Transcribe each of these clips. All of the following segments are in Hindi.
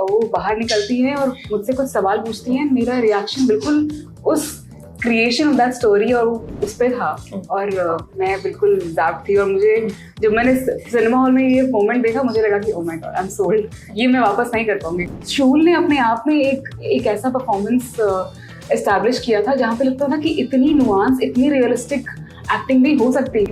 और वो बाहर निकलती है और मुझसे कुछ सवाल पूछती है, मेरा रिएक्शन बिल्कुल उस क्रिएशन ऑफ दैट स्टोरी और उस पे था और मैं बिल्कुल ज़ाप्ट थी। और मुझे जब मैंने सिनेमा हॉल में ये मोमेंट देखा मुझे लगा कि oh my God I am sold, ये मैं वापस नहीं कर पाऊंगी। शूल ने अपने आप में एक ऐसा परफॉर्मेंस एस्टैब्लिश किया था जहाँ पे लगता था कि इतनी नुआंस, इतनी रियलिस्टिक एक्टिंग भी हो सकती है।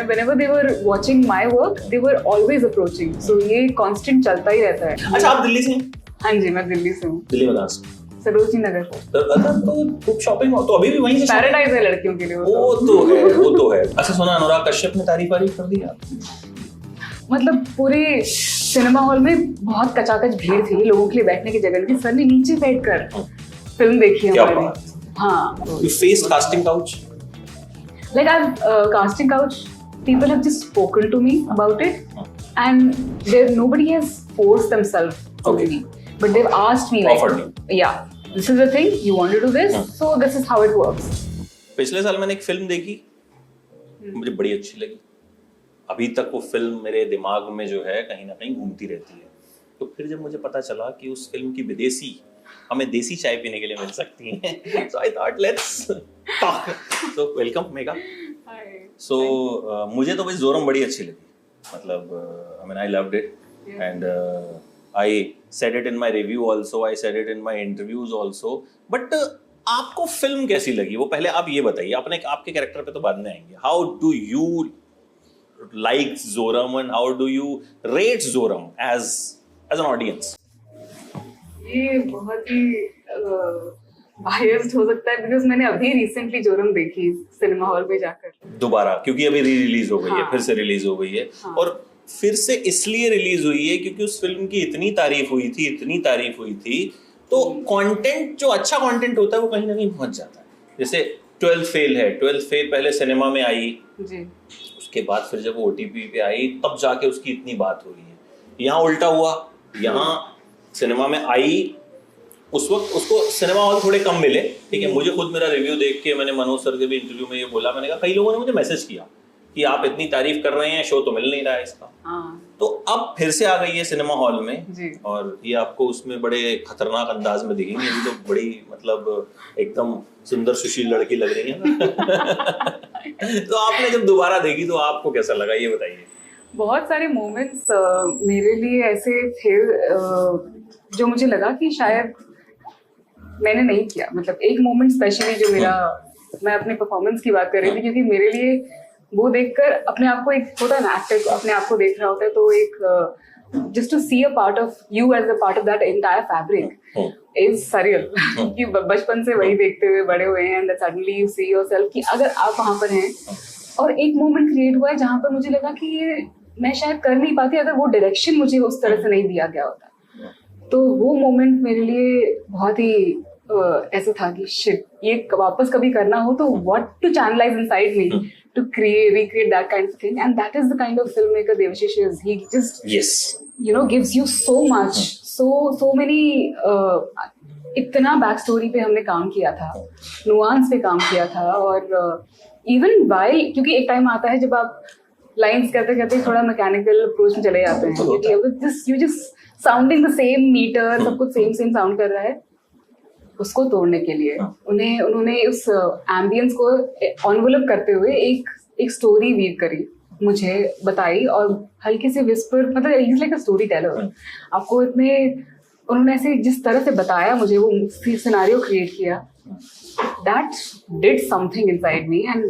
whenever they were watching my work, they were always approaching. So ये कांस्टेंट चलता ही रहता है। अच्छा, आप दिल्ली से हैं? हाँ जी, मैं दिल्ली से हूँ। दिल्ली में कहाँ से? सरोजनी नगर। तो खूब शॉपिंग हो तो अभी भी वहीं से? पैराडाइज है लड़कियों के लिए वो तो है। अच्छा सुना, अनुराग कश्यप ने तारीफ कर दी आपकी? मतलब पूरे सिनेमा हॉल में बहुत कचाकच भीड़ थी, लोगों के लिए बैठने की जगह नहीं थी। सर ने नीचे बैठकर फिल्म देखी है हमारी। हाँ। You faced casting couch? Like I've casting couch, people have just spoken to me about it, and nobody has forced themselves to me, but they've asked me like, yeah, this is the thing, you want to do this, so this is how it works. पिछले साल मैंने एक फिल्म देखी, मुझे बड़ी अच्छी लगी। अभी तक वो फिल्म मेरे दिमाग में जो है कहीं ना कहीं घूमती रहती है। तो फिर जब मुझे पता चला कि उस फिल्म की विदेशी हमें देसी चाय पीने के लिए मिल सकती हैं, so I thought let's talk. So welcome mega. So मुझे तो बस जोरम बड़ी अच्छी लगी, मतलब I mean I loved it, and I said it in my review also, I said it in my interviews also. But आपको फिल्म कैसी लगी वो पहले आप ये बताइए। आपके कैरेक्टर पे तो बाद में आएंगे। How do you like Zoram and how do you rate Zoram as an audience? ये बहुत ही बायस्ड हो सकता है बिकॉज मैंने अभी रिसेंटली जोरम देखी सिनेमा हॉल में जाकर दोबारा, क्योंकि अभी रिलीज हो गई है, फिर से रिलीज हो गई है। और फिर से इसलिए रिलीज हुई है क्योंकि उस फिल्म की इतनी तारीफ हुई थी, तो कंटेंट जो अच्छा कंटेंट होता है वो कहीं ना कहीं पहुंच जाता है। जैसे 12th फेल है, 12th फेल पहले सिनेमा में आई जी, उसके बाद फिर जब वो OTP पे आई तब जाके उसकी इतनी बात हो रही है। यहाँ उल्टा हुआ, यहाँ सिनेमा में आई, उस वक्त उसको सिनेमा हॉल थोड़े कम मिले। ठीक है, मुझे खुद मेरा रिव्यू देख के, मैंने मनोज सर के भी इंटरव्यू में ये बोला, मैंने कहा कई लोगों ने मुझे मैसेज किया कि आप इतनी तारीफ कर रहे हैं, शो तो मिल नहीं रहा है इसका। तो अब फिर से आ गई है सिनेमा हॉल में जी। और ये आपको उसमें बड़े खतरनाक अंदाज में दिखेंगे, ये तो बड़ी मतलब एकदम सुंदर सुशील लड़की लग रही है ना। तो आपने जब दोबारा देखी तो आपको कैसा लगा ये बताइए। बहुत सारे मोमेंट्स मेरे लिए ऐसे थे जो मुझे लगा कि शायद मैंने नहीं किया। मतलब एक मोमेंट स्पेशली जो मैं अपने परफॉर्मेंस की बात कर रही थी, क्योंकि मेरे लिए वो देखकर अपने आप को, एक होता है ना एक्टर को अपने आप को देख रहा होता है, तो एक just to see a part of you as a part of that entire fabric is surreal. कि बचपन से वही देखते हुए बड़े हुए हैं and suddenly you see yourself कि अगर आप वहां पर हैं। और एक मोमेंट क्रिएट हुआ है जहां पर मुझे लगा कि ये मैं शायद कर नहीं पाती अगर वो डायरेक्शन मुझे उस तरह से नहीं दिया गया होता। तो वो मोमेंट मेरे लिए बहुत ही ऐसा था कि शिट, ये वापस कभी करना हो तो what to channelise inside me to recreate that kind of thing, and that is the kind of filmmaker Devashish is. He just gives you so much, so many इतना बैक स्टोरी पे हमने काम किया था, नुआंस पे काम किया था। और इवन वाइल, क्योंकि एक टाइम आता है जब आप लाइंस करते करते थोड़ा मैकेनिकल अप्रोच में चले जाते हैं, you just sounding the same meter, सब कुछ सेम साउंड कर रहा है। उसको तोड़ने के लिए उन्होंने उस एम्बियंस को एनवेलप करते हुए एक स्टोरी वीव करी, मुझे बताई, और हल्के से विस्पर, मतलब he is like a story teller. आपको इतने उन्होंने ऐसे जिस तरह से बताया मुझे, वो सिनेरियो क्रिएट किया, that did something inside me and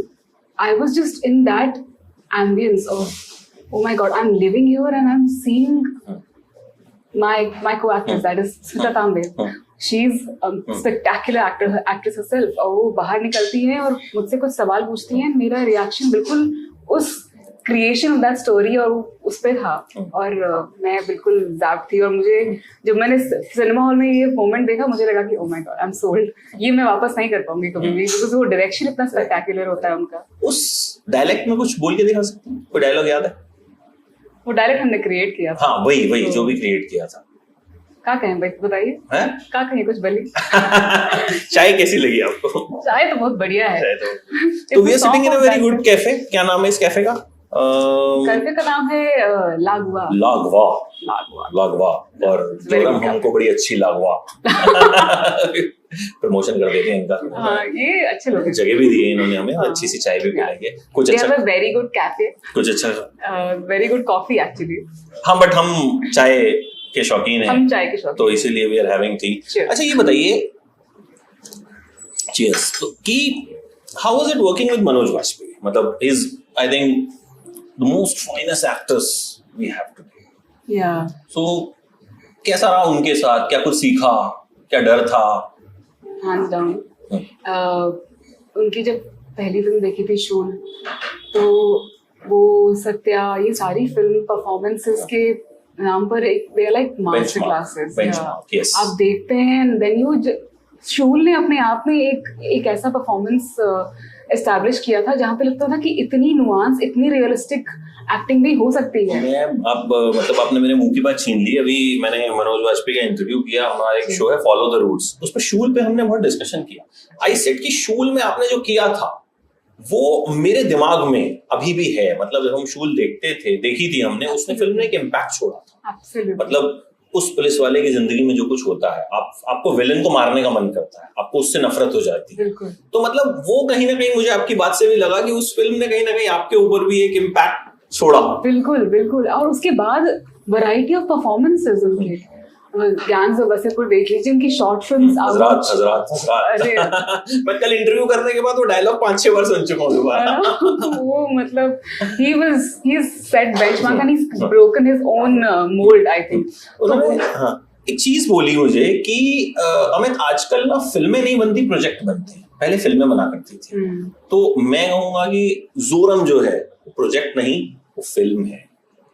I was just in that ambience of oh my god, I'm living here and I'm seeing my co-actress, that is Smita Tambe. She's a spectacular actress herself. और वो बाहर निकलती है और मुझसे कुछ सवाल पूछती है, मेरा रिएक्शन बिल्कुल उस क्रिएशन ऑफ दैट स्टोरी और उस पे था, और मैं बिल्कुल ज़ाप्ट थी। और मुझे जब मैंने सिनेमा हॉल में ये मोमेंट देखा मुझे लगा कि oh my God I am sold, ये मैं वापस नहीं कर पाऊंगी कभी भी, बिकॉज़ वो डायरेक्शन इतना स्पेक्टेकुलर होता है उनका। उस डायलेक्ट में कुछ बोल के दिखा सकते हैं? कोई डायलॉग याद है? वो डायलेक्ट हमने क्रिएट किया था। हाँ वही जो भी क्रिएट किया था। क्या कहें भाई, बताइए क्या कहें, कुछ बली। चाय कैसी लगी आपको? चाय तो बहुत बढ़िया है। तो we are sitting in a very good cafe. क्या नाम है इस कैफे का? कैफे का नाम है लागवा। लागवा लागवा। लागवा। और very जोरम good हमको बड़ी अच्छी लागवा प्रमोशन कर देते हैं इनका। हाँ, ये अच्छे लोग हैं। जगह भी दी है इन्होंने हमें, हाँ। अच्छी सी चाय भी पिलाएंगे, कुछ They अच्छा, have a very good cafe, कुछ अच्छा। very good coffee actually। हाँ, बट हम चाय के शौकीन हैं, हम चाय के शौकीन, तो इसीलिए we are having tea. Cheers। अच्छा, ये बताइए, चीयर्स, तो कि how was it working with Manoj Vajpayee? मतलब is I think the most finest actors we have today. yeah। So कैसा रहा उनके साथ? क्या कुछ सीखा? क्या डर था? hands down उनकी जब पहली फिल्म देखी थी शूल, तो वो सत्या, ये सारी फिल्म परफॉर्मेंसेस के नाम पर एक they are like master classes. yes। आप देखते हैं देन यू, शूल ने अपने आप में एक ऐसा परफॉर्मेंस एस्टैब्लिश किया था जहाँ पे लगता था कि इतनी नुआंस, इतनी रियलिस्टिक एक्टिंग भी हो सकती है। मैं अब मतलब आपने मेरे मुंह की बात छीन ली। अभी मैंने मनोज वाजपेयी का इंटरव्यू किया, हमारा एक शो है फॉलो द रूट्स, उस पर शूल पे हमने बहुत डिस्कशन किया। आई सेड कि शूल में आपने जो किया था वो मेरे दिमाग में अभी भी है। मतलब जब हम शूल देखी थी हमने, उसने फिल्म ने एक इम्पैक्ट छोड़ा था। Absolutely। मतलब उस पुलिस वाले की जिंदगी में जो कुछ होता है, आपको विलन को मारने का मन करता है, आपको उससे नफरत हो जाती है। बिल्कुल। तो मतलब वो कहीं ना कहीं, मुझे आपकी बात से भी लगा कि उस फिल्म ने कहीं ना कहीं आपके ऊपर भी एक इम्पैक्ट छोड़ा। बिल्कुल बिल्कुल। और उसके बाद वैरायटी ऑफ परफॉर्मेंसेस उनके, गैंग्स ऑफ वसेपुर देख लीजिए, उनकी शॉर्ट फिल्म्स। अरे मैं कल इंटरव्यू करने के बाद वो डायलॉग 5-6 बार सुन चुका हूँ दोबारा। वो मतलब he set benchmark and he's broken his own mold, I think। उन्होंने हाँ, एक चीज बोली मुझे कि अमित, आजकल ना फिल्में नहीं बनती, प्रोजेक्ट बनते हैं। पहले फिल्में बना करती थी। तो मैं कहूंगा कि जोरम जो है वो प्रोजेक्ट नहीं, वो फिल्म है।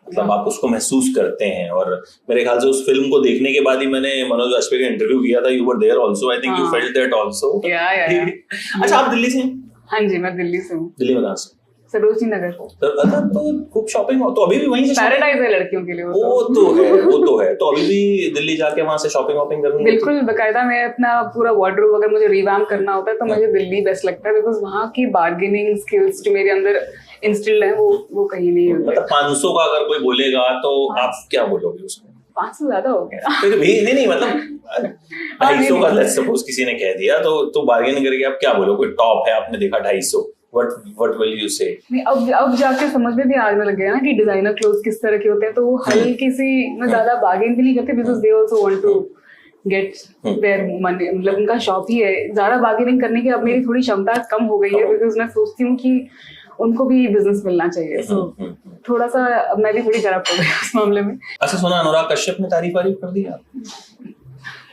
मतलब आप उसको महसूस करते हैं। और मेरे ख्याल से उस फिल्म को देखने के बाद ही मैंने मनोज वाजपेयी का इंटरव्यू किया था। You were there also, I think you felt that also. अच्छा, आप दिल्ली से हैं? हाँ जी, मैं दिल्ली से हूँ। दिल्ली में कहाँ से? सरोजनी नगर। तो खूब शॉपिंग हो, तो अभी भी वहीं से पैराडाइज है लड़कियों के लिए। वो तो है। तो अभी भी दिल्ली जाके वहां से शॉपिंग करनी है? बिल्कुल, बकायदा। मैं अपना पूरा वार्डरोब अगर मुझे रिवैम्प करना होता है तो मुझे दिल्ली बेस्ट लगता है, बिकॉज वहाँ की बार्गेनिंग स्किल्स जो मेरे अंदर इंस्टिल्ड है वो कहीं नहीं होती। मतलब 500 का अगर कोई बोलेगा तो आप क्या बोलोगे उसको? 500 ज्यादा हो गया। फिर भी नहीं मतलब 250 का लेट्स सपोज किसी ने कह दिया तो बार्गेन करके आप क्या बोलोगे? टॉप है, आपने देखा 250, व्हाट विल यू से? नहीं, अब जाके समझ में भी आने लग गया ना कि डिजाइनर क्लोथ्स किस तरह के होते हैं, तो वो हल्की सी मैं ज्यादा बार्गेन भी नहीं करते, because they also want to get their money. मतलब उनका शॉप ही है। ज्यादा बार्गेनिंग करने की अब मेरी थोड़ी क्षमता कम हो गई है, बिकॉज मैं सोचती हूँ कि उनको भी बिजनेस मिलना चाहिए। सो थोड़ा सा अब मैं भी थोड़ी करप्ट हो गई उस मामले में। अच्छा, सुना अनुराग कश्यप ने तारीफ कर दी आप?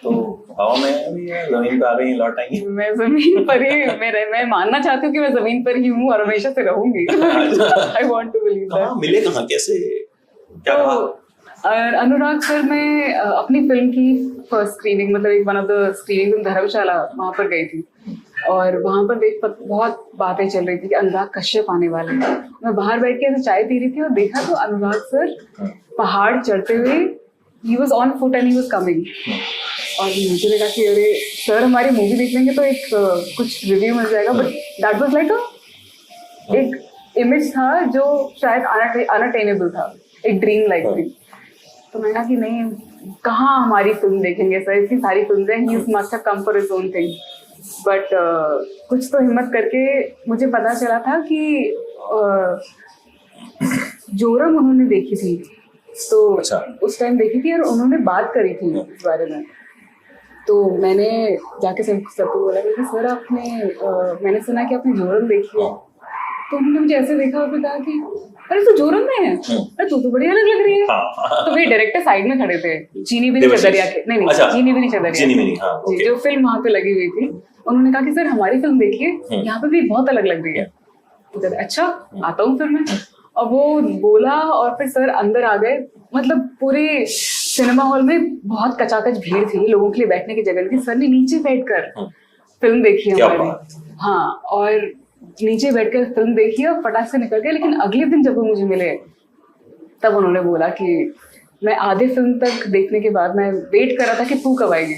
तो हवा में भी है, जमीन पे आ गई, लौट आई। मैं जमीन पर ही मैं मानना चाहती हूँ कि मैं जमीन पर ही हूँ और हमेशा से रहूंगी। I want to believe that. मिले कहाँ, कैसे, क्या रहा? अनुराग सर, मैं अपनी फिल्म की फर्स्ट स्क्रीनिंग, मतलब एक वन ऑफ द स्क्रीनिंग धर्मशाला, वहां पर गई थी। और वहां पर बहुत बातें चल रही थी कि अनुराग कश्यप आने वाले हैं। मैं बाहर बैठ के ऐसे चाय पी रही थी और देखा तो अनुराग सर पहाड़ चढ़ते हुए, he was on foot and he was coming. और मुझे लगा कि अरे सर हमारी मूवी देख लेंगे तो एक कुछ रिव्यू मिल जाएगा। बट दैट वाज लाइक एक इमेज था जो शायद अनअटेनेबल था, एक ड्रीम लाइक थी। तो मैंने कहा कि नहीं, कहाँ हमारी फिल्म देखेंगे सर, इतनी सारी फिल्म हैं, he must have come for his own thing. But कुछ तो हिम्मत करके मुझे पता चला था कि जोरम उन्होंने देखी थी, तो उस टाइम देखी थी और उन्होंने बात करी थी इस बारे में। तो मैंने जाके सबको बोला कि सर आपने मैंने सुना कि आपने जोरम देखी है। तो उन्होंने मुझे ऐसे देखा और कहा कि अरे तो जोरम में है, अरे तू तो बड़ी अलग लग रही है। तो वे डायरेक्टर साइड में खड़े थे, चीनी भी नहीं चदरिया के, नहीं चीनी भी नहीं चदरिया, जो फिल्म वहां पे लगी हुई थी। उन्होंने कहा कि सर हमारी फिल्म देखिए, यहाँ पे भी बहुत अलग लग रही है। तो अच्छा, आता हूँ फिर मैं। और वो बोला और फिर सर अंदर आ गए। मतलब पूरे सिनेमा हॉल में बहुत कचाकच भीड़ थी, लोगों के लिए बैठने की जगह थी। सर ने नीचे बैठकर फिल्म देखी हमारी। हाँ, और नीचे बैठकर फिल्म देखी और फटाक से निकल गए। लेकिन अगले दिन जब वो मुझे मिले तब उन्होंने बोला कि मैं आधे फिल्म तक देखने के बाद मैं वेट कर रहा था कि तू कब आएगी।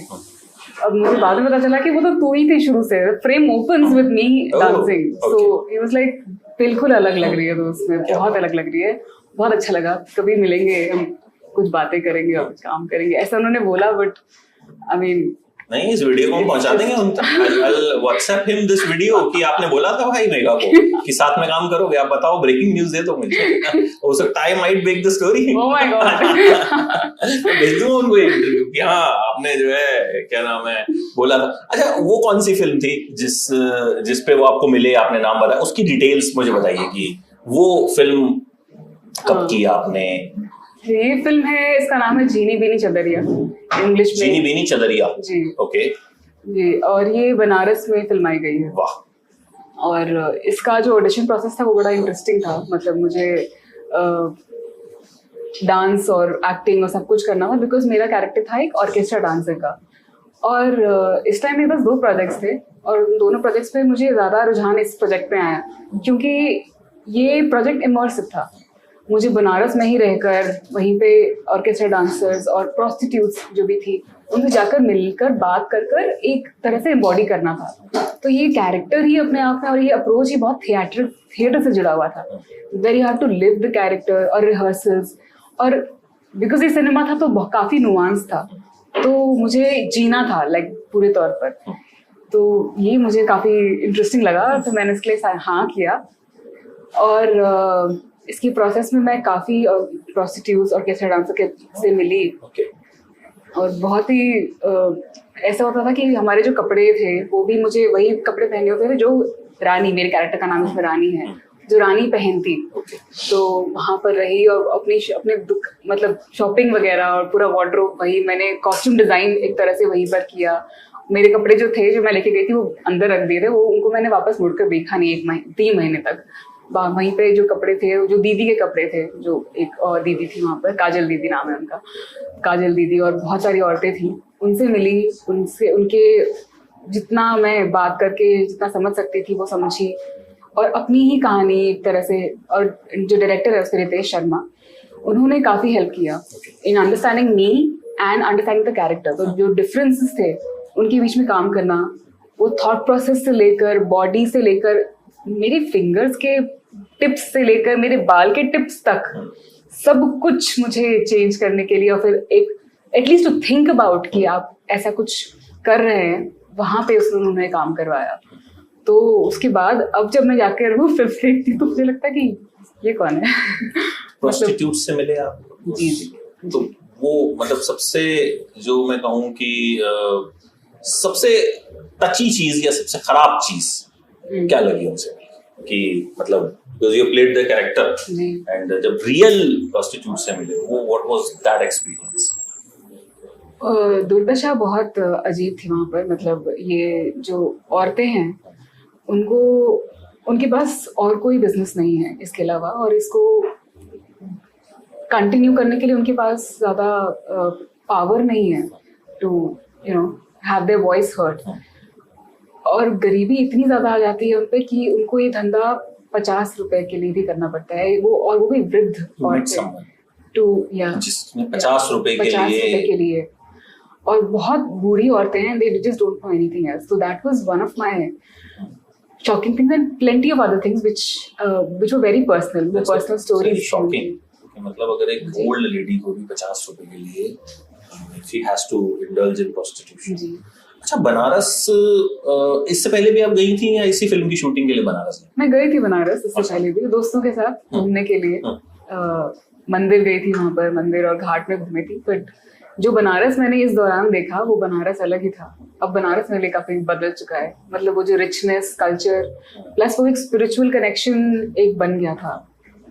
अब मुझे बाद में पता चला कि वो तो तू ही थी शुरू से। Frame opens with me dancing, so he was like बिल्कुल अलग लग रही है दोस्त में, बहुत अलग लग रही है, बहुत अच्छा लगा। कभी मिलेंगे, हम कुछ बातें करेंगे और कुछ काम करेंगे, ऐसा उन्होंने बोला, बट आई मीन नहीं, इस वीडियो को हम पहुंचा देंगे उन तक। I'll WhatsApp him this video कि आपने बोला था भाई मेगा को कि साथ में काम करोगे, आप बताओ, ब्रेकिंग न्यूज दे दो मुझे, हो सकता है might break the story। Oh my God। मैं भेज दूंगा उनको एक इंटरव्यू कि हाँ आपने जो है क्या नाम है बोला था। अच्छा, वो कौन सी फिल्म थी जिस पे वो आपको मिले, आपने नाम बताया, उसकी डिटेल्स मुझे बताइए कि वो फिल्म कब की आपने? ये फिल्म है, इसका नाम है जीनी बीनी चदरिया, इंग्लिश में जीनी बीनी चदरिया जी। ओके जी, और ये बनारस में फिल्माई गई है। वाह। और इसका जो ऑडिशन प्रोसेस था वो बड़ा इंटरेस्टिंग था, मतलब मुझे डांस और एक्टिंग और सब कुछ करना था, बिकॉज मेरा कैरेक्टर था एक ऑर्केस्ट्रा डांसर का। और इस टाइम मेरे पास 2 प्रोजेक्ट्स थे, और उन दोनों प्रोजेक्ट्स पे मुझे ज़्यादा रुझान इस प्रोजेक्ट पे आया, क्योंकि ये प्रोजेक्ट इमर्सिव था। मुझे बनारस में ही रहकर वहीं पे ऑर्केस्ट्रा डांसर्स और प्रोस्टिट्यूट्स जो भी थी उनसे जाकर मिलकर बात कर कर एक तरह से एम्बॉडी करना था। तो ये कैरेक्टर ही अपने आप में, और ये अप्रोच ही बहुत थिएटर से जुड़ा हुआ था, where you have to live the character और रिहर्सल्स, और बिकॉज ये सिनेमा था तो काफ़ी नुआंस था, तो मुझे जीना था लाइक पूरे तौर पर। तो ये मुझे काफ़ी इंटरेस्टिंग लगा, तो मैंने इसके लिए हाँ किया। और इसकी प्रोसेस में मैं काफ़ी प्रोस्टिट्यूट्स और ऑर्केस्ट्रा डांसर से मिली। और बहुत ही ऐसा होता था कि हमारे जो कपड़े थे वो भी मुझे वही कपड़े पहने होते थे जो रानी, मेरे कैरेक्टर का नाम इसमें रानी है, जो रानी पहनती। तो वहाँ पर रही और अपने दुख मतलब शॉपिंग वगैरह और पूरा वार्डरोब वही, मैंने कॉस्ट्यूम डिज़ाइन एक तरह से वहीं पर किया। मेरे कपड़े जो थे, जो मैं लेके गई थी, वो अंदर रख दिए थे, वो उनको मैंने वापस मुड़कर देखा नहीं 3 महीने तक। वहीं पे जो कपड़े थे, जो दीदी के कपड़े थे, जो एक और दीदी थी वहाँ पर, काजल दीदी नाम है उनका, काजल दीदी, और बहुत सारी औरतें थी, उनसे मिली, उनके जितना मैं बात करके जितना समझ सकती थी वो समझी, और अपनी ही कहानी एक तरह से। और जो डायरेक्टर है उसके रितेश शर्मा, उन्होंने काफ़ी हेल्प किया in understanding me and understanding the character. तो जो डिफरेंसेस थे उनके बीच में काम करना, वो थॉट प्रोसेस से लेकर, बॉडी से लेकर, मेरे फिंगर्स के टिप्स से लेकर मेरे बाल के टिप्स तक, सब कुछ मुझे चेंज करने के लिए, और फिर एक एटलीस्ट टू थिंक अबाउट कि आप ऐसा कुछ कर रहे हैं, वहाँ पे उन्होंने काम करवाया। तो उसके बाद अब जब मैं जाकर वो फिल्म देखती तो मुझे लगता है कि ये कौन है। प्रोस्टिट्यूट से मिले आप? जी जी। तो वो मतलब सबसे, जो मैं कहूँ कि सबसे टची चीज या सबसे खराब चीज क्या लगी उनसे कि मतलब because you played the character and जब real prostitute से मिले, वो what was that experience? दुर्दशा बहुत अजीब थी वहाँ पर। मतलब ये जो औरतें हैं उनको, उनके पास और कोई बिजनेस नहीं है इसके अलावा, और इसको कंटिन्यू करने के लिए उनके पास ज़्यादा पावर नहीं है to have their voice heard. और गरीबी इतनी ज़्यादा आ जाती है उन पर कि उनको ये धंधा 50 रुपए के लिए भी करना पड़ता है, और वो भी वृद्ध औरतें, जिसमें 50 रुपए के लिए, और बहुत बूढ़ी औरतें हैं, they just don't know anything else. So that was one of my shocking things, and plenty of other things which were very personal, the personal stories. Shocking. मतलब अगर एक old lady को भी 50 रुपए के लिए she has to indulge in prostitution. जी. अच्छा, बनारस इससे पहले भी आप गई थी या इसी फिल्म की शूटिंग के लिए बनारस? मैं गई थी बनारस इससे पहले भी, दोस्तों के साथ घूमने के लिए। मंदिर गई थी, वहाँ पर मंदिर और घाट में घूमी थी। बट जो बनारस मैंने इस दौरान देखा वो बनारस अलग ही था। अब बनारस मेरे लिए काफी बदल चुका है, मतलब वो जो रिचनेस, कल्चर, प्लस वो एक स्पिरिचुअल कनेक्शन एक बन गया था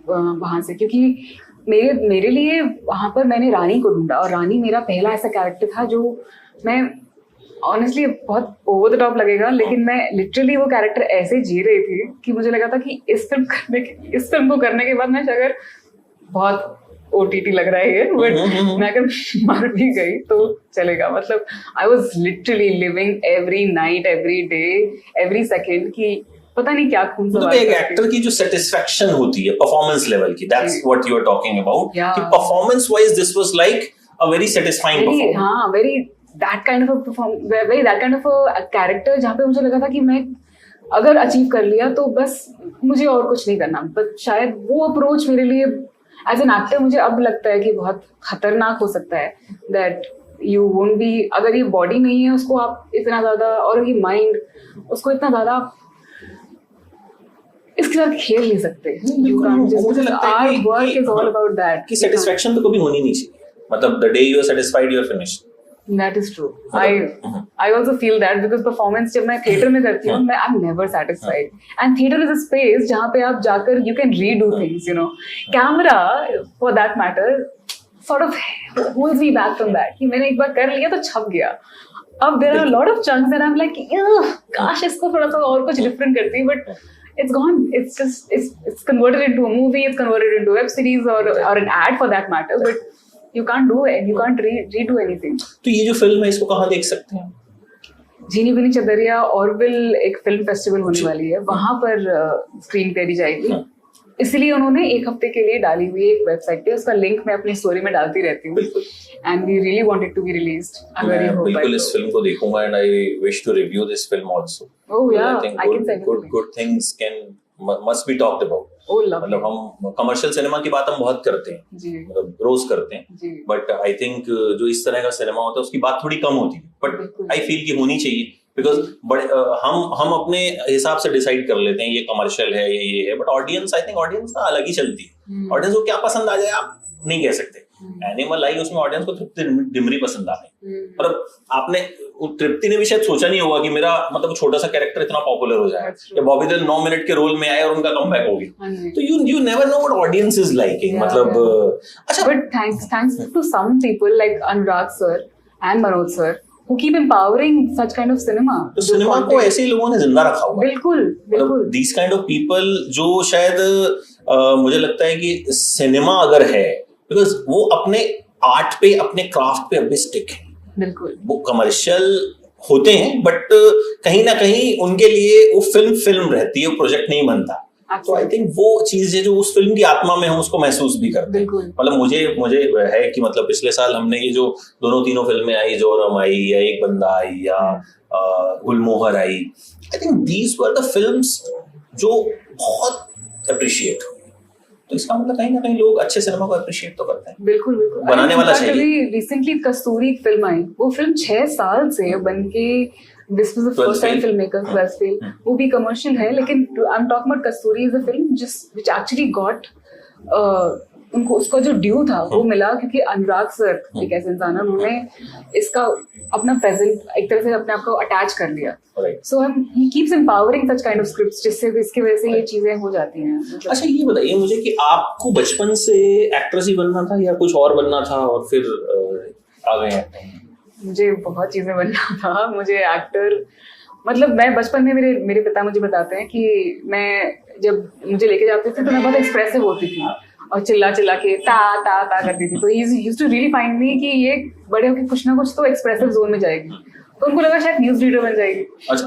वहाँ से। क्योंकि मेरे लिए वहाँ पर मैंने रानी को ढूंढा, और रानी मेरा पहला ऐसा कैरेक्टर था जो मैं ऑनेस्टली, बहुत ओवर द टॉप लगेगा, लेकिन मैं लिटरली वो कैरेक्टर ऐसे जी रही थी कि मुझे लगा था कि इस फिल्म को करने के बाद मैं अगर बहुत OTT लग रहा है ये, बट मैं अगर मर भी गई तो चलेगा। मतलब I was literally living every night, every day, every second की पता नहीं क्या खून तो एक एक्टर की जो सेटिस्फेक्शन होती है परफॉर्मेंस लेवल की, that's what you are talking about, कि performance wise this was like a very satisfying performance. हाँ, that kind of a character जहाँ पे मुझे लगा था कि मैं अगर अचीव कर लिया तो बस मुझे और कुछ नहीं करना। बट शायद वो अप्रोच मेरे लिए एज एन एक्टर मुझे अब लगता है कि बहुत खतरनाक हो सकता है, दैट यू वोंट बी, अगर ये बॉडी नहीं है उसको आप इतना ज्यादा, और ये माइंड उसको इतना ज्यादा इसके साथ खेल नहीं सकते। मुझे लगता है कि work is all about that कि सेटिस्फेक्शन तो कभी होनी नहीं चाहिए, मतलब the day you are satisfied you are finished. That is true. I also feel that because performance जब मैं theater में करती हूँ, मैं I'm never satisfied. And theater is a space जहाँ पे आप जाकर you can redo things, you know. Camera, for that matter, sort of holds me back from that. कि मैंने एक बार कर लिया तो छप गया. अब there are a lot of chunks that I'm like, काश इसको थोड़ा सा और कुछ different करती, but it's gone. It's just it's converted into a movie, it's converted into a web series or an ad for that matter, but you can't do it, you can't redo anything. तो ये जो फिल्म है इसको कहाँ देख सकते हैं? जीनी बिनी चदरिया ऑरविल एक फिल्म फेस्टिवल होने वाली है, वहां पर स्क्रीन करी जाएगी। इसलिए उन्होंने एक हफ्ते के लिए डाली हुई एक वेबसाइट पे, उसका लिंक मैं अपनी स्टोरी में डालती रहती हूँ। And we really wanted to be released. अगर ये हो बिल्कुल इस फिल्म को देखूंगा and I wish to review this film also. Oh yeah, I can say good things can must be talked about. मतलब हम कमर्शियल सिनेमा की बात हम बहुत करते हैं, मतलब रोज करते हैं, बट आई थिंक जो इस तरह का सिनेमा होता है उसकी बात थोड़ी कम होती है, बट आई फील कि होनी चाहिए, बिकॉज बड़े हम अपने हिसाब से डिसाइड कर लेते हैं ये कमर्शियल है ये है, but audience, I think audience ना अलग ही चलती है। ऑडियंस को क्या पसंद आ जाए आप नहीं कह सकते। एनिमल आई उसमें ऑडियंस को तृप्ति डिमरी पसंद आ गई, मतलब आपने तृप्ति ने भी शायद सोचा नहीं होगा कि मेरा मतलब छोटा सा कैरेक्टर इतना पॉपुलर हो जाए, या बॉबी देओल 9 मिनट के रोल में आए और उनका कमबैक हो गया। तो you never know what audience is liking, मतलब अच्छा। But thanks to some people like Anurag sir and Manoj sir who keep empowering such kind of cinema. तो सिनेमा को ऐसे ही लोगों ने जिंदा रखा हुआ है। बिल्कुल these kind of people जो शायद मुझे लगता है कि सिनेमा अगर है बिकॉज वो अपने आर्ट पे, अपने क्राफ्ट पे अभी स्टिक है। बिल्कुल वो कमर्शियल होते हैं बट कहीं ना कहीं उनके लिए वो फिल्म रहती है, वो प्रोजेक्ट नहीं बनता। तो आई थिंक वो चीज है जो उस फिल्म की आत्मा में हम उसको महसूस भी करते हैं। मतलब मुझे है कि मतलब पिछले साल हमने ये जो तीनों फिल्में आई, जोरम आई या एक बंदा आई या गुलमोहर आई, I think these were the films जो बहुत अप्रिशिएट हुई। तो इसका मतलब कहीं ना कहीं लोग अच्छे सिनेमा को अप्रिशिएट तो करते हैं। बिल्कुल बनाने वाला चाहिए। रिसेंटली कस्तूरी एक फिल्म आई, वो फिल्म 6 साल से बन के This was the first time filmmaker who has failed. वो भी कमर्शियल है, लेकिन I'm talking about Kasturi is a film which actually got उनको उसका जो ड्यू था वो मिला, क्योंकि अनुराग सर एक ऐसे इंसान है, उन्होंने इसका अपना प्रेजेंट एक तरह से अपने आप को अटैच कर लिया। So he keeps empowering such kind of scripts जिससे इसकी वजह से ये चीजें हो जाती हैं। अच्छा ये बताइए मुझे कि आपको बचपन से एक्ट्रेस ही बनना था या कुछ और बनना था और फिर आ गए एक्टिंग? मुझे बहुत चीजें बनना था। मुझे एक्टर, मतलब मैं बचपन में मेरे पिता मुझे बताते हैं कि मैं जब मुझे लेके जाते थे तो मैं बहुत एक्सप्रेसिव होती थी और चिल्ला के ता ता ता करती थी। तो he used to really find me कि ये बड़े होकर कुछ ना कुछ तो एक्सप्रेसिव जोन में जाएगी, तो उनको लगा शायद न्यूज रीडर बन जाएगी। अच्छा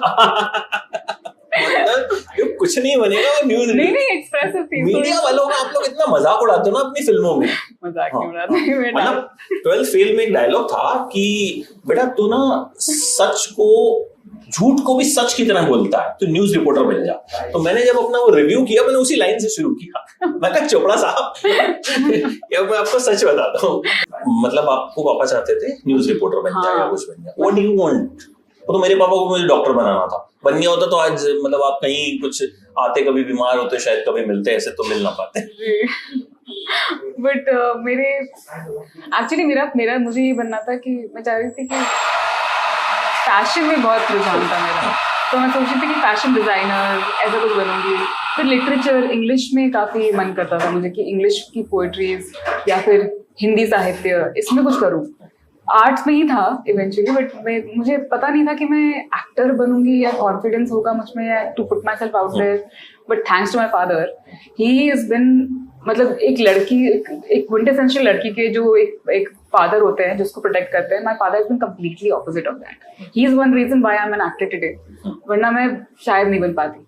मतलब कुछ नहीं बनेगा और न्यूज नहीं एक्सप्रेसिव थी। मीडिया वालों का आप लोग इतना मजाक उड़ाते हो ना अपनी फिल्मों में। मजाक नहीं उड़ाते बेटा। मतलब 12th फेल में एक डायलॉग था कि बेटा तू ना सच को झूठ को भी सच की तरह बोलता है, तो न्यूज रिपोर्टर बन जा। तो मैंने जब अपना वो रिव्यू किया मैंने उसी लाइन से शुरू किया। मैं कहा चोपड़ा साहब या मैं आपको सच बताता हूँ, मतलब आपको पापा चाहते थे न्यूज रिपोर्टर बन जाए या कुछ बन जाए, व्हाट डू यू वांट? तो मेरे पापा को मुझे डॉक्टर बनाना था, बन गया होता तो आज मतलब आप कहीं कुछ आते, कभी बीमार होते, शायद कभी मिलते, ऐसे तो मिल ना पाते। बट मेरे एक्चुअली मेरा मुझे ये बनना था कि मैं चाह रही थी कि फैशन में बहुत रुझान था मेरा, तो मैं सोच रही थी कि फैशन डिजाइनर ऐसा कुछ बनूंगी। फिर लिटरेचर, इंग्लिश में काफी मन करता था मुझे कि इंग्लिश की पोएट्रीज या फिर हिंदी साहित्य इसमें कुछ करूँ। आर्ट्स में ही था इवेंचुअली, बट मुझे पता नहीं था कि मैं एक्टर बनूंगी या कॉन्फिडेंस होगा मुझ में या to put myself out there. But thanks to my father, he is been, मतलब एक लड़की, एक क्विंटेसेंशियल लड़की के जो एक फादर होते हैं जिसको प्रोटेक्ट करते हैं, my father is been completely opposite of that. He is one reason why I am an actor today, वरना मैं शायद नहीं बन पाती।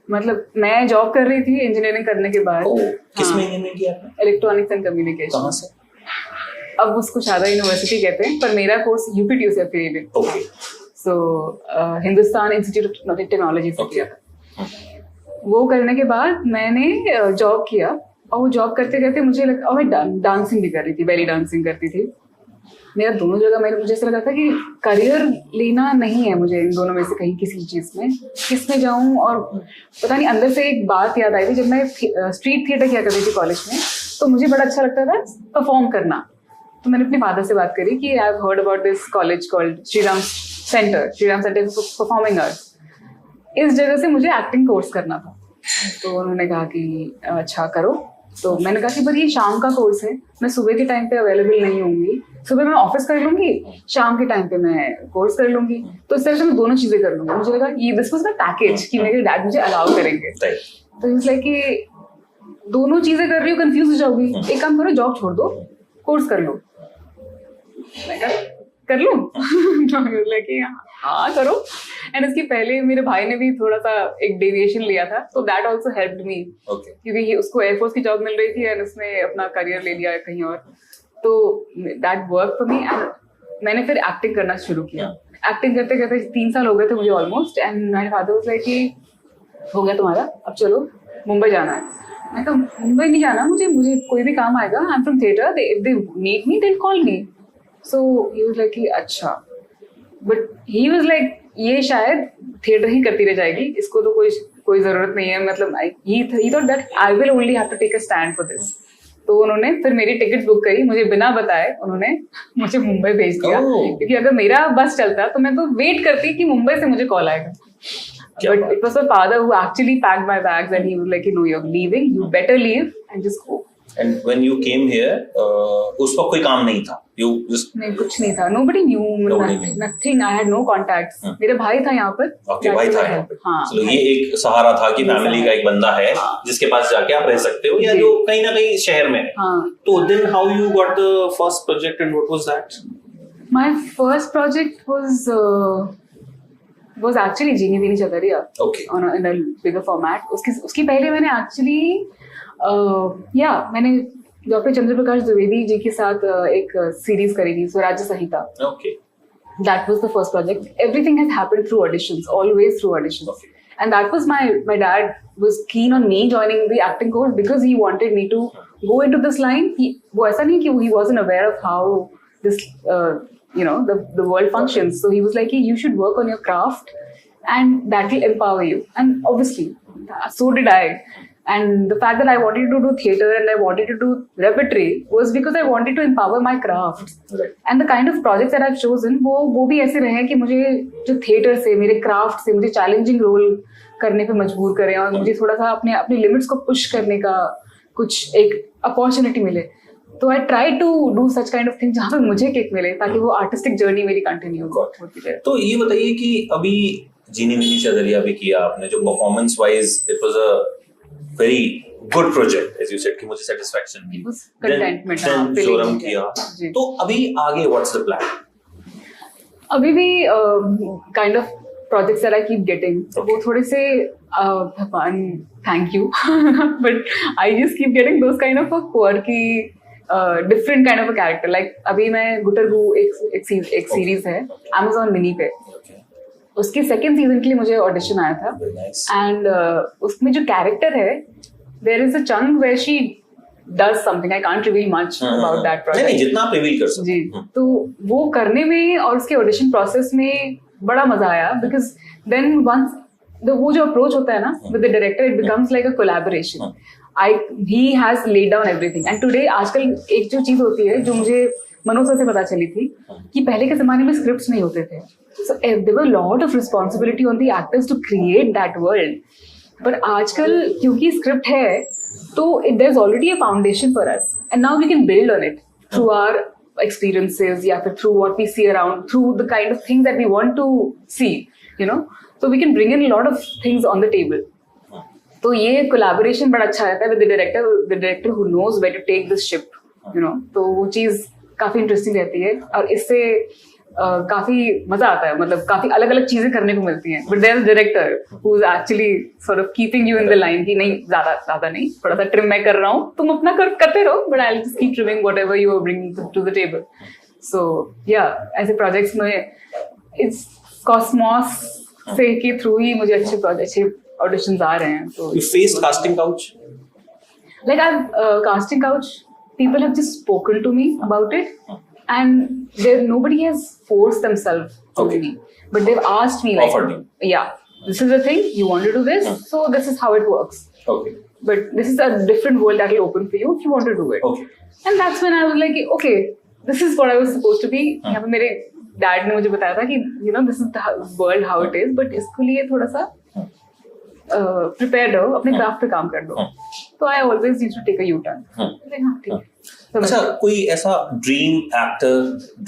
मतलब मैं जॉब कर रही थी इंजीनियरिंग करने के बाद। किस में इंजीनियरिंग किया आपने? Electronics and communication. कहाँ से? अब उसको शारदा यूनिवर्सिटी कहते हैं, पर मेरा कोर्स यूपीटीयू से affiliated. Okay. So Hindustan institute of technology से किया था। वो करने के बाद मैंने जॉब किया, और वो जॉब करते करते मुझे लगा, और मैं डांसिंग भी कर रही थी, बेली डांसिंग करती थी। मेरा दोनों जगह मुझे ऐसा लगा था कि करियर लेना नहीं है मुझे इन दोनों में से कहीं किसी चीज़ में, किस में जाऊँ। और पता नहीं, अंदर से एक बात याद आई थी, जब मैं स्ट्रीट थिएटर किया करती थी कॉलेज में, तो मुझे बड़ा अच्छा लगता था परफॉर्म करना। तो मैंने अपने फादर से बात करी कि I have heard about this college called Shriram centre for performing arts. इस जगह से मुझे एक्टिंग कोर्स करना था। तो उन्होंने कहा कि अच्छा करो। तो मैंने कहा कि पर ये शाम का कोर्स है, मैं सुबह के टाइम पे अवेलेबल नहीं होंगी, सुबह मैं ऑफिस कर लूंगी, शाम के टाइम पे मैं कोर्स कर लूंगी, तो इस तरह से मैं दोनों चीजें कर लूंगी। मुझे लगा ये दिस वाज माय पैकेज कि मेरे डैड मुझे अलाउ करेंगे। तो इट्स लाइक कि दोनों चीजें कर रही हो, कंफ्यूज हो जाओगी, एक काम करो, जॉब छोड़ दो, कोर्स कर लो। मैं कहा कर लूं? कि हाँ करो। एंड इसके पहले मेरे भाई ने भी थोड़ा सा एक डेविएशन लिया था, तो दैट आल्सो हेल्प्ड मी, क्योंकि उसको एयरफोर्स की जॉब मिल रही थी एंड उसने अपना करियर ले लिया कहीं और, तो that work for me. And मैंने फिर एक्टिंग करना शुरू किया। एक्टिंग करते करते 3 साल हो गए थे मुझे almost, and my father was like कि हो गया तुम्हारा, अब चलो मुंबई जाना है। मैं कहा मुंबई नहीं जाना मुझे कोई भी काम आएगा, I am from theatre, if they need me they will call me. So he was like कि अच्छा, बट ही वाज लाइक ये शायद थिएटर ही करती रह जाएगी, इसको तो कोई जरूरत नहीं है, मतलब he thought that I will only have to take a stand for this. तो उन्होंने फिर मेरी टिकट बुक करी, मुझे बिना बताए उन्होंने मुझे मुंबई भेज दिया, क्योंकि अगर मेरा बस चलता तो मैं तो वेट करती कि मुंबई से मुझे कॉल आएगा। But it was my father who actually packed my bags and he was like, no, you're leaving, you better leave and just go. And when you came here, उस वक्त कोई काम नहीं था, you just नहीं, कुछ नहीं था, nobody knew, nothing, I had no contacts. मेरा भाई था यहाँ पर, okay, भाई था यहाँ पे, हाँ, so ये एक सहारा था कि फैमिली का एक बंदा है जिसके पास जाके आप रह सकते हो, या जो कहीं ना कहीं शहर में है। तो then how you got the first project and what was that? My first project was actually Jeeni Weeni Chakariya, okay, in a bigger format. उसकी पहले मैंने actually मैंने डॉक्टर चंद्रप्रकाश द्विवेदी जी के साथ एक सीरीज करी थी, स्वराज्य संहिता। okay, that was the first project. Everything has happened through auditions, always through auditions. okay. And that was my dad was keen on me joining the acting course because he wanted me to go into this line. वो ऐसा नहीं कि he wasn't aware of how this the world functions. So he was like, you should work on your craft and that will empower you. And obviously so did I. And the fact that I wanted to do theatre and I wanted to do repertory was because I wanted to empower my craft. Right. And the kind of projects that I've chosen वो भी ऐसे रहे कि मुझे जो theatre से, मेरे craft से मुझे challenging role करने पे मजबूर करें और मुझे थोड़ा सा अपने limits को push करने का कुछ एक opportunity मिले। तो I try to do such kind of things जहाँ पे मुझे किक मिले, ताकि वो artistic journey मेरी continue होती रहे। तो ये बताइए कि अभी जीनी वीनी चदरिया भी किया आपने, जो performance wise it was a very good project, as you said, कि मुझे satisfaction मिली, then जोरम किया, तो अभी आगे what's the plan? अभी भी kind of projects that I keep getting, वो थोड़े से भगवान thank you, but I just keep getting those kind of a quirky different kind of a character. Like अभी मैं गुटरगू एक सीरीज है Amazon Mini पे, उसके सेकेंड सीजन के लिए मुझे ऑडिशन आया था, एंड उसमें जो कैरेक्टर है there is a chunk where she does something, I can't reveal much about that project. नहीं, जितना आप रिवील कर सकते जी, तो वो करने में और उसके ऑडिशन प्रोसेस में बड़ा मजा आया, बिकॉज देन वंस वो जो अप्रोच होता है ना with the director, it becomes like a collaboration. he has laid down everything, and today आजकल एक जो चीज होती है जो मुझे मनोज सर से पता चली थी कि पहले के जमाने में स्क्रिप्ट्स नहीं होते थे, so there were a lot of responsibility on the actors to create that world. पर आजकल क्योंकि स्क्रिप्ट है तो there's already a foundation for us, and now we can build on it through our experiences या फिर through what we see around, through the kind of things that we want to see, so we can bring in a lot of things on the table. तो ये कोलैबोरेशन बड़ा अच्छा रहता है with the director who knows where to take this ship, तो वो चीज काफी इंटरेस्टिंग रहती है और इससे काफी मजा आता है, मतलब काफी अलग अलग चीजें करने को मिलती हैं, but there is director who is actually sort of keeping you in the line कि नहीं ज्यादा नहीं, थोड़ा सा ट्रिम मैं कर रहा हूँ, तुम अपना करते रहो, but I will just keep trimming whatever you are bringing to the table. So या ऐसे प्रोजेक्ट्स में इट्स कॉस्मोस से के थ्रू ही मुझे अच्छे ऑडिशंस आ रहे हैं तो You faced casting couch? like I've casting couch, people have just spoken to me about it, and there nobody has forced themselves on Okay. me, but they've asked me like, Offered you. yeah, this is the thing, you want to do this, so this is how it works, Okay. but this is a different world that will open for you if you want to do it. Okay. And that's when I was like, okay, this is what I was supposed to be. यहाँ पे मेरे डैड ने मुझे बताया था कि this is the world how it is, but इसके लिए थोड़ा सा प्रिपेयर रहो, अपने क्राफ्ट पे काम कर दो. तो I always used to take a U-turn. हाँ ठीक है. अच्छा, कोई ऐसा ड्रीम एक्टर,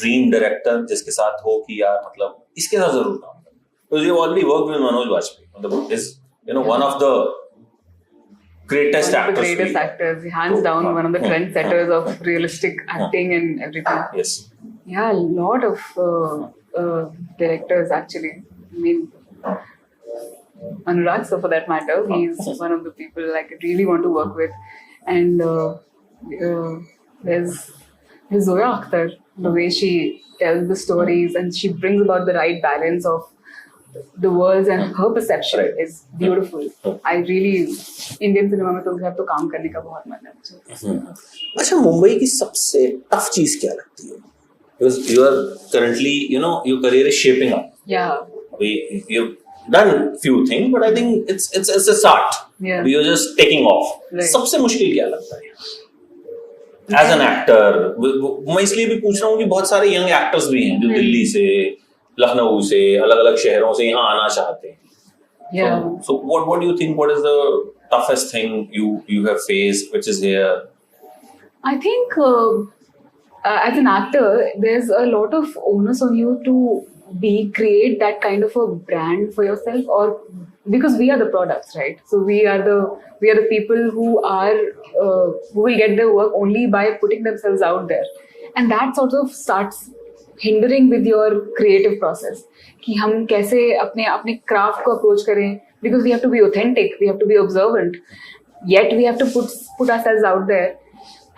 ड्रीम डायरेक्टर जिसके साथ हो कि यार मतलब इसके साथ जरूर काम करो? Because you already worked with Manoj Bajpayee, मतलब is one of the greatest one of the actors. greatest actors, hands down, one of the trendsetters of realistic acting and everything. Yes. Yeah, a lot of directors actually. I mean, Anurag, so for that matter, he's one of the people I really want to work with. And there's Zoya Akhtar, the way she tells the stories and she brings about the right balance of the worlds and her perception Right. is beautiful. I really, Indian cinema में तो उनके साथ तो काम करने का बहुत मन है मुझे. अच्छा, मुंबई की सबसे टफ चीज क्या लगती है? Because you are currently, your career is shaping up. Yeah. You've done few things, but I think it's a start. Yeah. You're just taking off. Right. सबसे मुश्किल क्या लगता है? As an actor, मैं इसलिए भी पूछ रहा हूँ कि बहुत सारे यंग एक्टर्स भी हैं जो दिल्ली से, लखनऊ से, अलग-अलग शहरों से यहाँ आना चाहते हैं. Yeah. So what do you think? What is the toughest thing you have faced, which is here? I think as an actor, there's a lot of onus on you to create that kind of a brand for yourself, or because we are the products, right? So we are the people who will get their work only by putting themselves out there, and that sort of starts hindering with your creative process. कि हम कैसे अपने craft को approach करें, because we have to be authentic, we have to be observant, yet we have to put ourselves out there.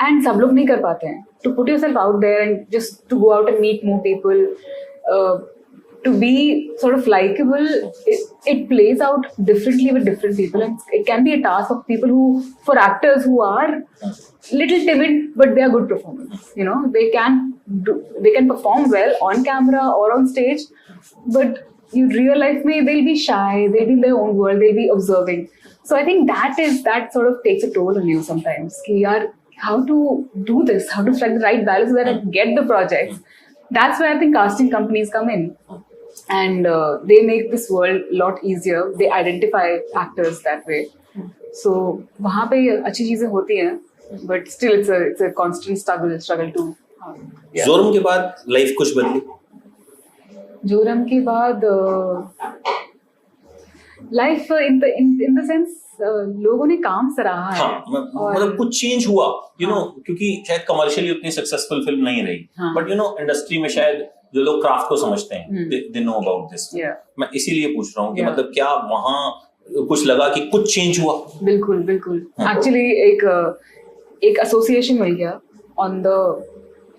And सब लोग नहीं कर पाते हैं. To put yourself out there and just to go out and meet more people, to be sort of likable, it plays out differently with different people, and it can be a task of people for actors who are little timid, but they are good performers. They can perform well on camera or on stage, but in real life, they'll be shy, they'll be in their own world, they'll be observing. So I think that sort of takes a toll on you sometimes. Ki yaar, how to do this? How to strike the right balance where I get the projects? That's where I think casting companies come in. And they make this world a lot easier. They identify actors that way. So वहाँ पे अच्छी चीजें होती हैं, but still it's a constant struggle to. Yeah. Joram के बाद लाइफ कुछ बदली? जोरम के बाद लाइफ in the sense लोगों ने काम सराहा है. हाँ, मतलब कुछ चेंज हुआ, क्योंकि शायद कमर्शियली उतनी सक्सेसफुल फिल्म नहीं रही, बट इंडस्ट्री में शायद जो लोग क्राफ्ट को समझते हैं, दे नो अबाउट दिस. मैं इसीलिए पूछ रहा हूँ कि मतलब क्या वहाँ कुछ लगा कि कुछ चेंज हुआ? बिल्कुल. एक्चुअली एक एसोसिएशन मिल गया on the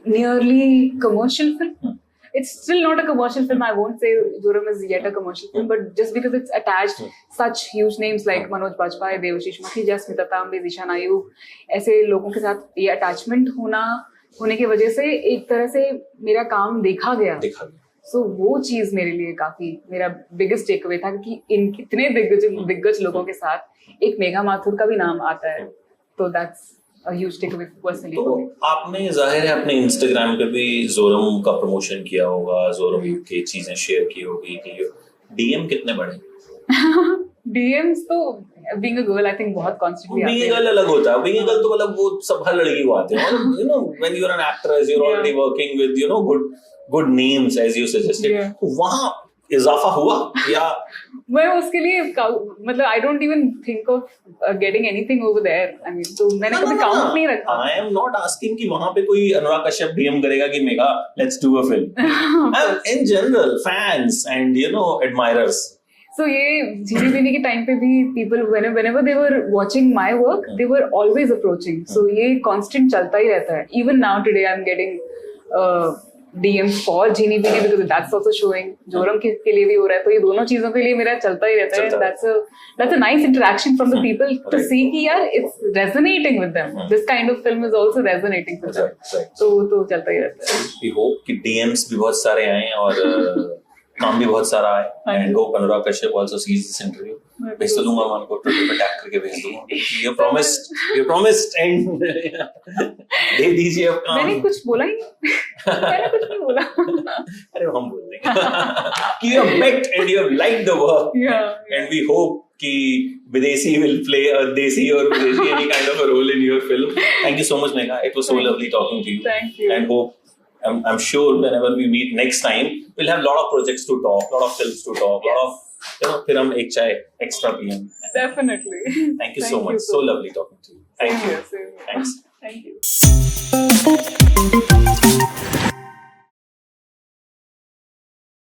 nearly commercial film. It's still not a commercial film. I won't say Zoram is yet a commercial film, but just because it's attached such huge names like Manoj Bajpayee, Devashish Makhija, Smita Tambe, Zishan Ayub, ऐसे लोगों के साथ ये attachment होने की वजह से एक तरह से मेरा काम देखा गया. So वो चीज मेरे लिए काफी मेरा biggest takeaway था कि इन कितने दिग्गज लोगों के साथ एक मेघा माथुर का भी नाम आता है. तो that's a huge takeaway personally. तो आपने जाहिर है अपने इंस्टाग्राम पे भी जोरम का प्रमोशन किया होगा, जोरम की चीजें शेयर की होगी, कि डीएम कितने बढ़े? DMs तो being a girl I think बहुत constantly being a girl अलग होता है. being a girl तो मतलब वो सब हर लड़की को आते हैं. When you're an actress, you're already working with good names as you suggested. तो वहाँ इजाफा हुआ या? मैं उसके लिए मतलब I don't even think of getting anything over there. I mean, तो मैंने कभी काउंट नहीं रखा. I am not asking कि वहाँ पे कोई अनुराग कश्यप DM करेगा कि Megha let's do a film. In general, fans and admirers. So ये झीली बीनी के टाइम पे भी people whenever they were watching my work, they were always approaching. So ये constant चलता ही रहता है. Even now today I'm getting DMs for Genie Beanie because that's also showing. Joram के लिए भी हो रहा है, तो ये दोनों चीजों के लिए मेरा चलता ही रहता है. That's a nice interaction from the people to see कि यार it's resonating with them. This kind of film is also resonating with them. तो चलता ही रहता है. We hope कि DMs भी बहुत सारे आए और काम भी बहुत सारा आए. And hope Anurag Kashyap also sees this interview. भेज तो दूंगा मैं उनको, ट्विटर पे टैग करके भेज दूंगा. You promised and दे दीजिए अब काम. मैंने कुछ बोला ही नहीं. मैंने कुछ नहीं बोला. अरे हम बोल देंगे कि you have met and you have liked the work. Yeah. And we hope कि Videsi will play a Desi or Videsi any kind of a role in your film. Thank you so much, Megha. It was so lovely talking to you. Thank you. And hope I'm sure whenever we meet next time, we'll have a lot of projects to talk, lot of films to talk, lot of फिर हम एक चाय extra पिएंगे. Definitely. Thank you so much. So lovely talking to you. Thank you. Same here. Thanks. Thank you.